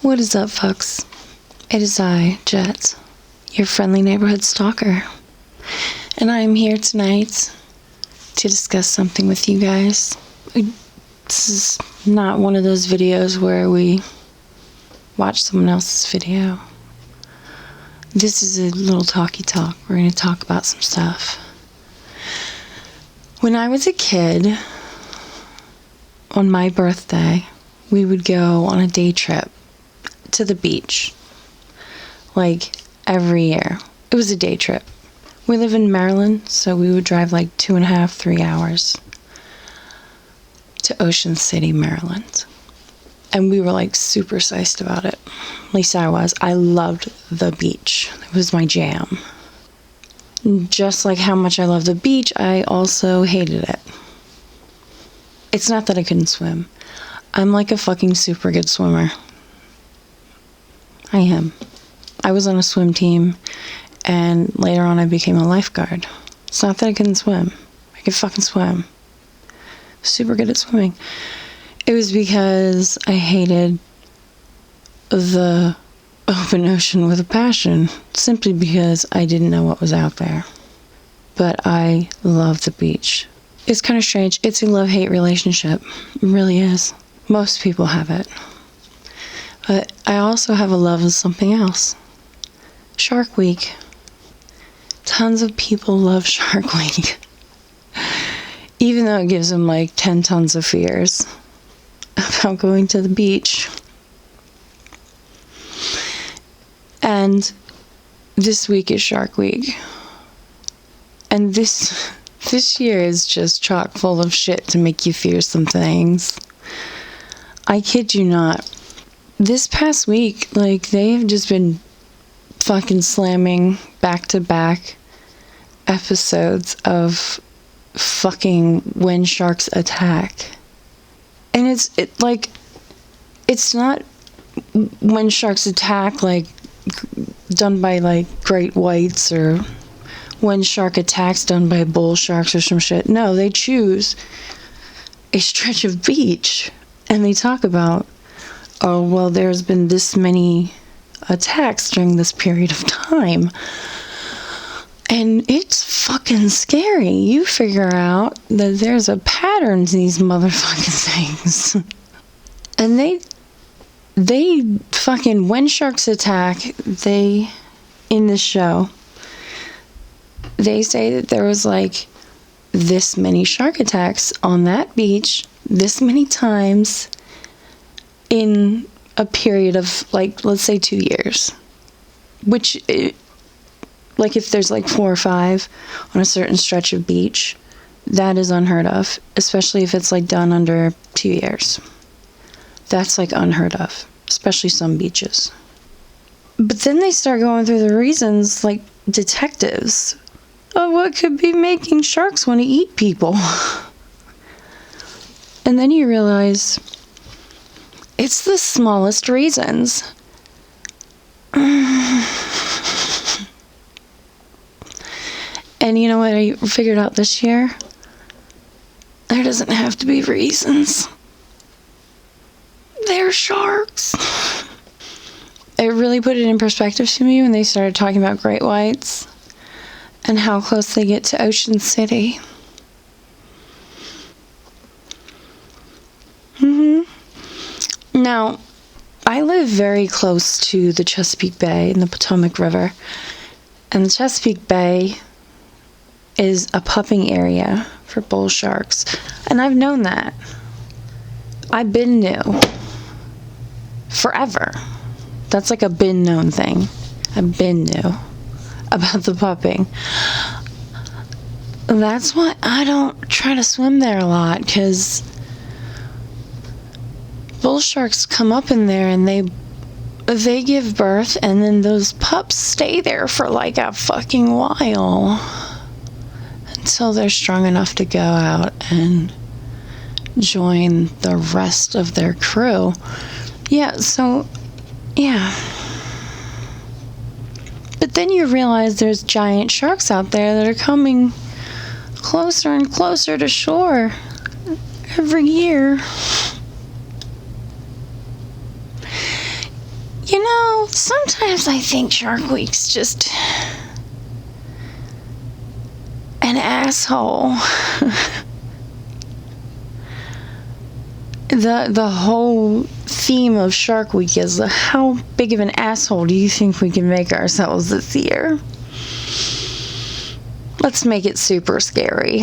What is up, folks? It is I, Jet, your friendly neighborhood stalker. And I am here tonight to discuss something with you guys. This is not one of those videos where we watch someone else's video. This is a little talky talk. We're going to talk about some stuff. When I was a kid, on my birthday, we would go on a day trip to the beach, like every year. It was a day trip. We live in Maryland, so we would drive like 2.5, 3 hours to Ocean City, Maryland. And we were like super psyched about it. At least I was. I loved the beach. It was my jam. Just like how much I love the beach, I also hated it. It's not that I couldn't swim. I'm like a fucking super good swimmer. I am. I was on a swim team, and later on I became a lifeguard. It's not that I couldn't swim. I could fucking swim. Super good at swimming. It was because I hated the open ocean with a passion, simply because I didn't know what was out there. But I love the beach. It's kind of strange. It's a love-hate relationship. It really is. Most people have it. But I also have a love of something else. Shark Week. Tons of people love Shark Week. Even though it gives them like 10 tons of fears about going to the beach. And this week is Shark Week. And this year is just chock full of shit to make you fear some things. I kid you not. This past week, like, they have just been fucking slamming back-to-back episodes of fucking When Sharks Attack. And it's not When Sharks Attack, like, done by, like, great whites, or When Shark Attacks done by bull sharks or some shit. No, they choose a stretch of beach, and they talk about, oh, well, there's been this many attacks during this period of time. And it's fucking scary. You figure out that there's a pattern to these motherfucking things. And they fucking, When Sharks Attack, in this show, they say that there was like this many shark attacks on that beach, this many times, in a period of, like, let's say 2 years. Which, like, if there's like 4 or 5 on a certain stretch of beach, that is unheard of. Especially if it's, like, done under 2 years. That's, like, unheard of. Especially some beaches. But then they start going through the reasons, like detectives, of what could be making sharks want to eat people. And then you realize it's the smallest reasons. And you know what I figured out this year? There doesn't have to be reasons. They're sharks. It really put it in perspective to me when they started talking about great whites and how close they get to Ocean City. Now, I live very close to the Chesapeake Bay and the Potomac River. And the Chesapeake Bay is a pupping area for bull sharks. And I've known that. I've been new. Forever. That's like a been known thing. I've been new about the pupping. That's why I don't try to swim there a lot, because bull sharks come up in there and they give birth, and then those pups stay there for like a fucking while until they're strong enough to go out and join the rest of their crew. Yeah. But then you realize there's giant sharks out there that are coming closer and closer to shore every year. You know, sometimes I think Shark Week's just an asshole. The whole theme of Shark Week is how big of an asshole do you think we can make ourselves this year? Let's make it super scary.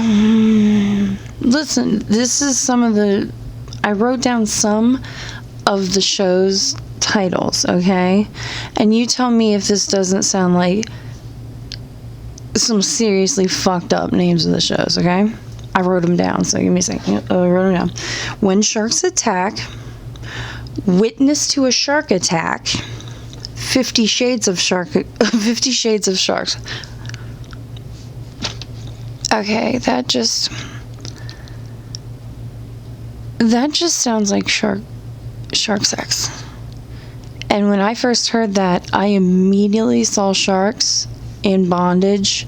Listen, this is some of the... I wrote down some of the show's titles, okay? And you tell me if this doesn't sound like some seriously fucked up names of the shows, okay? I wrote them down, so give me a second. I wrote them down. When Sharks Attack, Witness to a Shark Attack, 50 Shades of Sharks. Okay, that just sounds like shark sex. And when I first heard that, I immediately saw sharks in bondage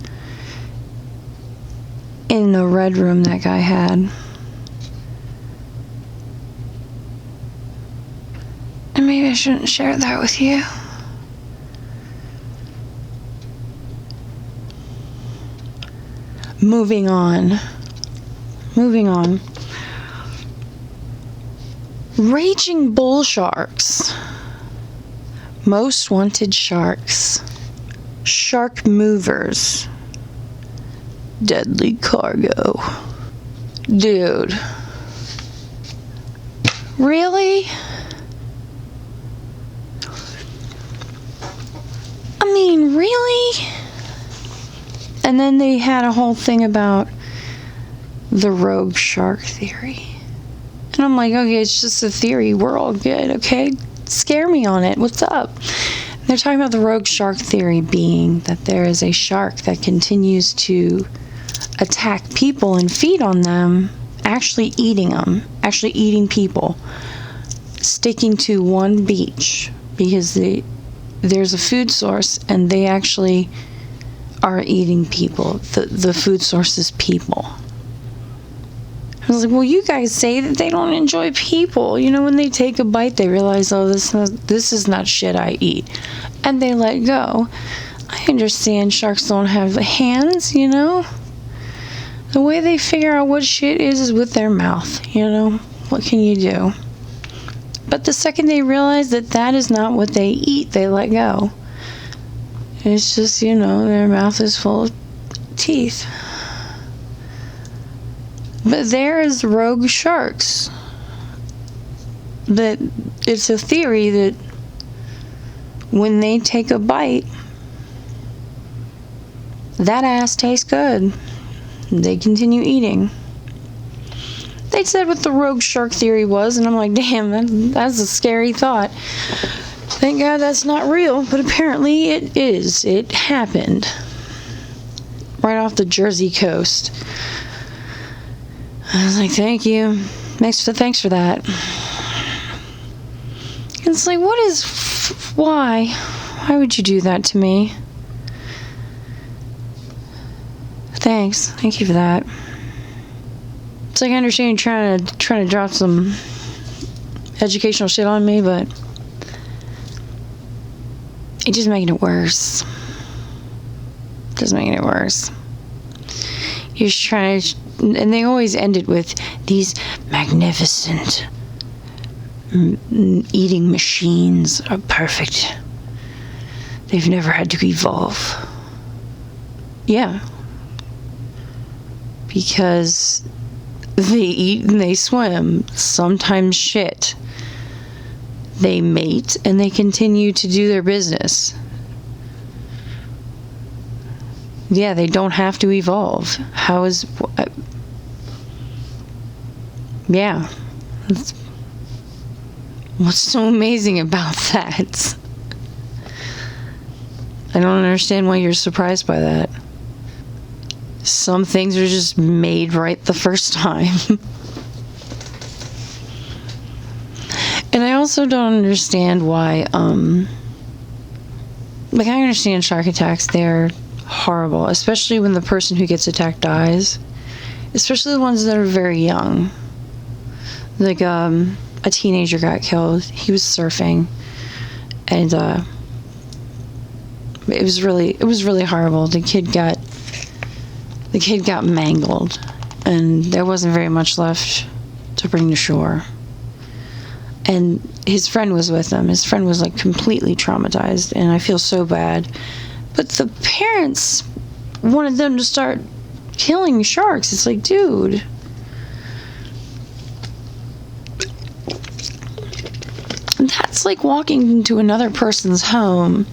in the red room that guy had. And maybe I shouldn't share that with you. Moving on. Raging bull sharks. Most wanted sharks. Shark movers. Deadly cargo. Dude. Really? I mean, really? And then they had a whole thing about the rogue shark theory. And I'm like, okay, it's just a theory. We're all good, okay? Scare me on it. What's up? They're talking about the rogue shark theory being that there is a shark that continues to attack people and feed on them, actually eating them, actually eating people, sticking to one beach because there's a food source and they actually are eating people. The food source is people. I was like, well, you guys say that they don't enjoy people. You know, when they take a bite, they realize, oh, this is not shit I eat. And they let go. I understand sharks don't have hands, you know? The way they figure out what shit is with their mouth, you know? What can you do? But the second they realize that that is not what they eat, they let go. It's just, you know, their mouth is full of teeth. But there is rogue sharks. That it's a theory that when they take a bite, that ass tastes good. They continue eating. They said what the rogue shark theory was, and I'm like, damn, that's a scary thought. Thank God that's not real, but apparently it is. It happened. Right off the Jersey coast. I was like, thank you. Thanks for that. It's like, why? Why would you do that to me? Thanks. Thank you for that. It's like I understand you trying to drop some educational shit on me, but it's just making it worse. Just making it worse. You're just trying to, and they always end it with these magnificent eating machines are perfect. They've never had to evolve. Yeah. Because they eat and they swim, sometimes shit. They mate and they continue to do their business. Yeah, they don't have to evolve. Yeah. What's so amazing about that? I don't understand why you're surprised by that. Some things are just made right the first time. And I also don't understand why, I understand shark attacks, they're horrible, especially when the person who gets attacked dies. Especially the ones that are very young. Like, a teenager got killed. He was surfing. And it was really horrible. The kid got mangled, and there wasn't very much left to bring to shore. And his friend was with him. His friend was like completely traumatized, and I feel so bad. But the parents wanted them to start killing sharks. It's like, dude. That's like walking into another person's home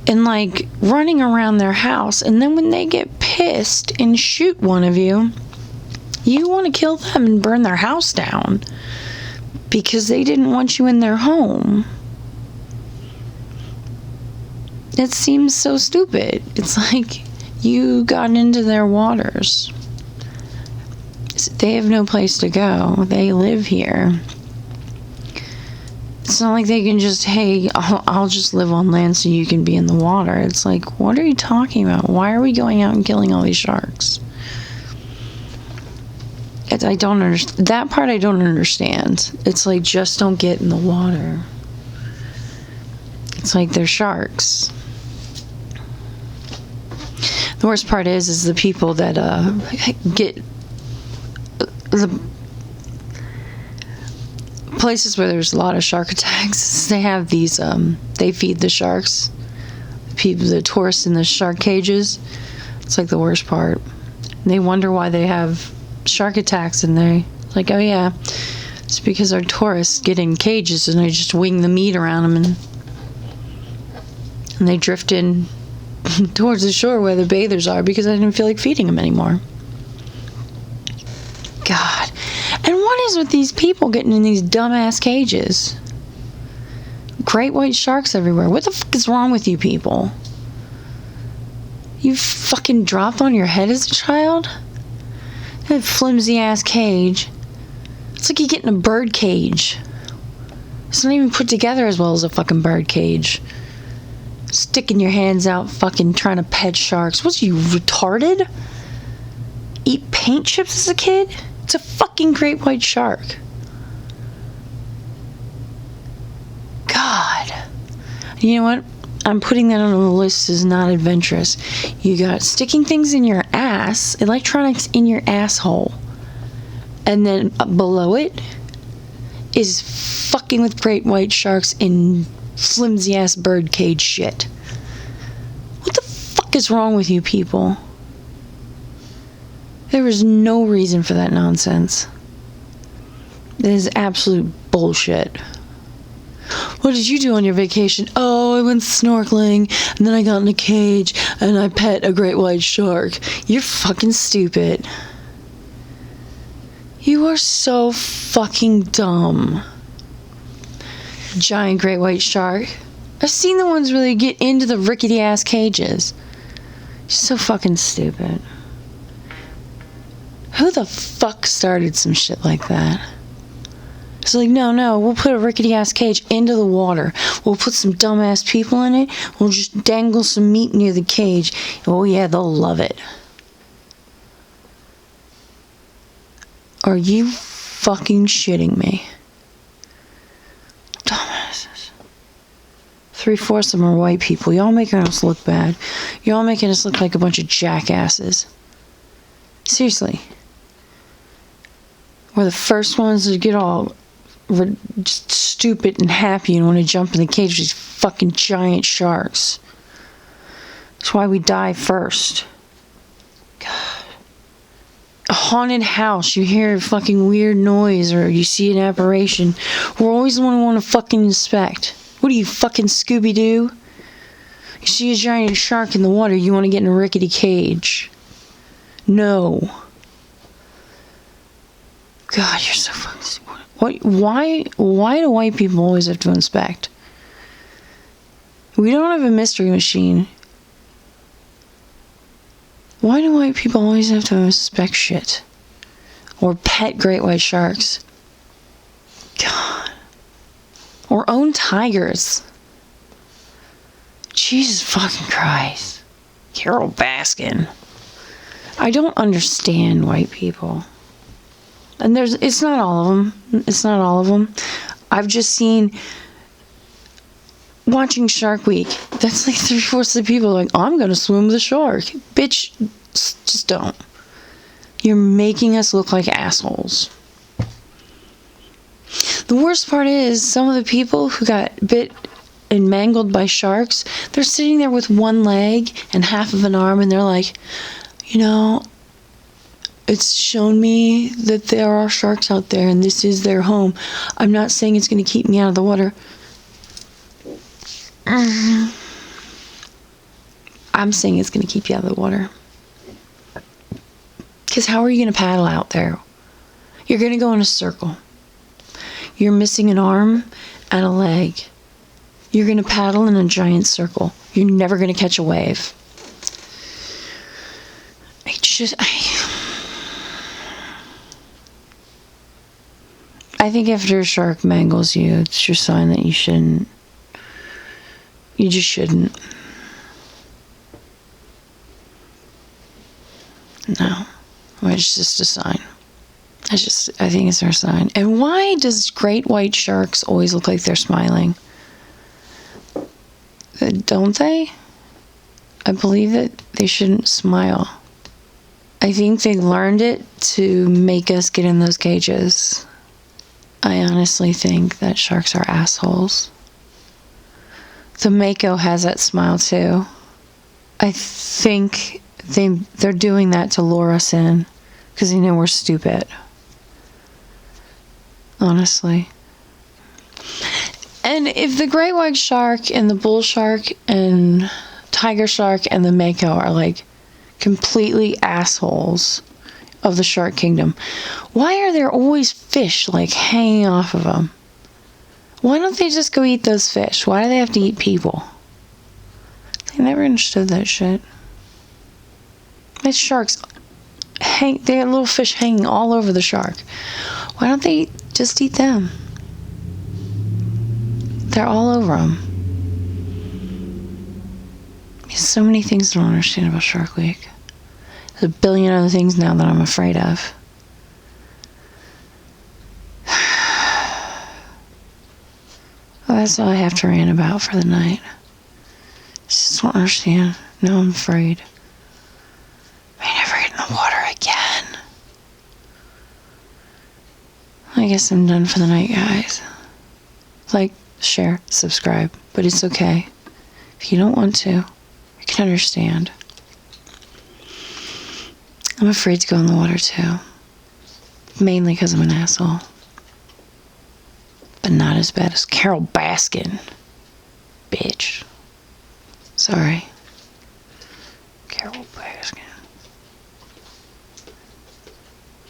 and like running around their house, and then when they get pissed and shoot one of you, you want to kill them and burn their house down because they didn't want you in their home. It seems so stupid. It's like you got into their waters. They have no place to go. They live here. It's not like they can just, hey, I'll just live on land so you can be in the water. It's like, what are you talking about? Why are we going out and killing all these sharks? I don't understand. That part I don't understand. It's like, just don't get in the water. It's like they're sharks. The worst part is the people that get the places where there's a lot of shark attacks. They have these they feed the sharks, the tourists in the shark cages. It's like the worst part. And they wonder why they have shark attacks, and they're like, oh yeah, it's because our tourists get in cages and they just wing the meat around them, and they drift in towards the shore where the bathers are because I didn't feel like feeding them anymore. God. And what is with these people getting in these dumbass cages? Great white sharks everywhere. What the fuck is wrong with you people? You fucking dropped on your head as a child? That flimsy ass cage. It's like you get in a bird cage. It's not even put together as well as a fucking bird cage. Sticking your hands out, fucking trying to pet sharks. What's you, retarded? Eat paint chips as a kid? It's a fucking great white shark. God. You know what? I'm putting that on the list as not adventurous. You got sticking things in your ass, electronics in your asshole, and then below it is fucking with great white sharks in flimsy ass bird cage shit. What the fuck is wrong with you people? There was no reason for that nonsense. It is absolute bullshit. What did you do on your vacation? Oh, I went snorkeling, and then I got in a cage, and I pet a great white shark. You're fucking stupid. You are so fucking dumb. Giant great white shark. I've seen the ones where they get into the rickety ass cages. You're so fucking stupid. Who the fuck started some shit like that? It's like, no, we'll put a rickety-ass cage into the water. We'll put some dumbass people in it. We'll just dangle some meat near the cage. Oh, yeah, they'll love it. Are you fucking shitting me? Dumbasses. 3/4 of them are white people. Y'all making us look bad. Y'all making us look like a bunch of jackasses. Seriously. We're the first ones to get all just stupid and happy and want to jump in the cage with these fucking giant sharks. That's why we die first. God. A haunted house, you hear a fucking weird noise or you see an apparition. We're always the one who want to fucking inspect. What are you, fucking Scooby-Doo? You see a giant shark in the water, you want to get in a rickety cage. No. God, you're so fucking stupid. Why do white people always have to inspect? We don't have a mystery machine. Why do white people always have to inspect shit? Or pet great white sharks? God. Or own tigers. Jesus fucking Christ. Carol Baskin. I don't understand white people. And it's not all of them. It's not all of them. I've just seen watching Shark Week, that's like 3/4 of the people are like, I'm gonna swim with a shark. Bitch, just don't. You're making us look like assholes. The worst part is, some of the people who got bit and mangled by sharks, they're sitting there with one leg and half of an arm, and they're like, you know, it's shown me that there are sharks out there and this is their home. I'm not saying it's going to keep me out of the water. I'm saying it's going to keep you out of the water. Because how are you going to paddle out there? You're going to go in a circle. You're missing an arm and a leg. You're going to paddle in a giant circle. You're never going to catch a wave. I think after a shark mangles you, it's your sign that you shouldn't. You just shouldn't. No. It's just a sign. I think it's our sign. And why does great white sharks always look like they're smiling? Don't they? I believe that they shouldn't smile. I think they learned it to make us get in those cages. I honestly think that sharks are assholes. The Mako has that smile too. I think they're doing that to lure us in because they know we're stupid. Honestly. And if the great white shark and the bull shark and tiger shark and the Mako are like completely assholes of the shark kingdom, why are there always fish like hanging off of them? Why don't they just go eat those fish? Why do they have to eat people? I never understood that shit. My sharks they have little fish hanging all over the shark. Why don't they just eat them? They're all over them. There's so many things I don't understand about Shark Week. There's a billion other things now that I'm afraid of. Well, that's all I have to rant about for the night. Just don't understand. No, I'm afraid. I never get in the water again. I guess I'm done for the night, guys. Like, share, subscribe, but it's okay. If you don't want to, I can understand. I'm afraid to go in the water too. Mainly because I'm an asshole. But not as bad as Carol Baskin. Bitch. Sorry. Carol Baskin.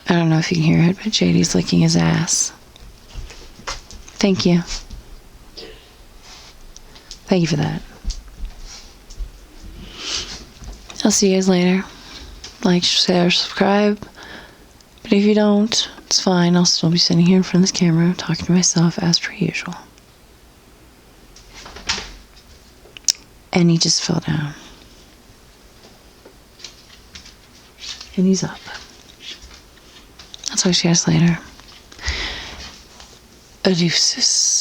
I don't know if you can hear it, but JD's licking his ass. Thank you. Thank you for that. I'll see you guys later. Like, share, subscribe. But if you don't, it's fine. I'll still be sitting here in front of this camera talking to myself as per usual. And he just fell down. And he's up. I'll talk to you guys later. Adeusis.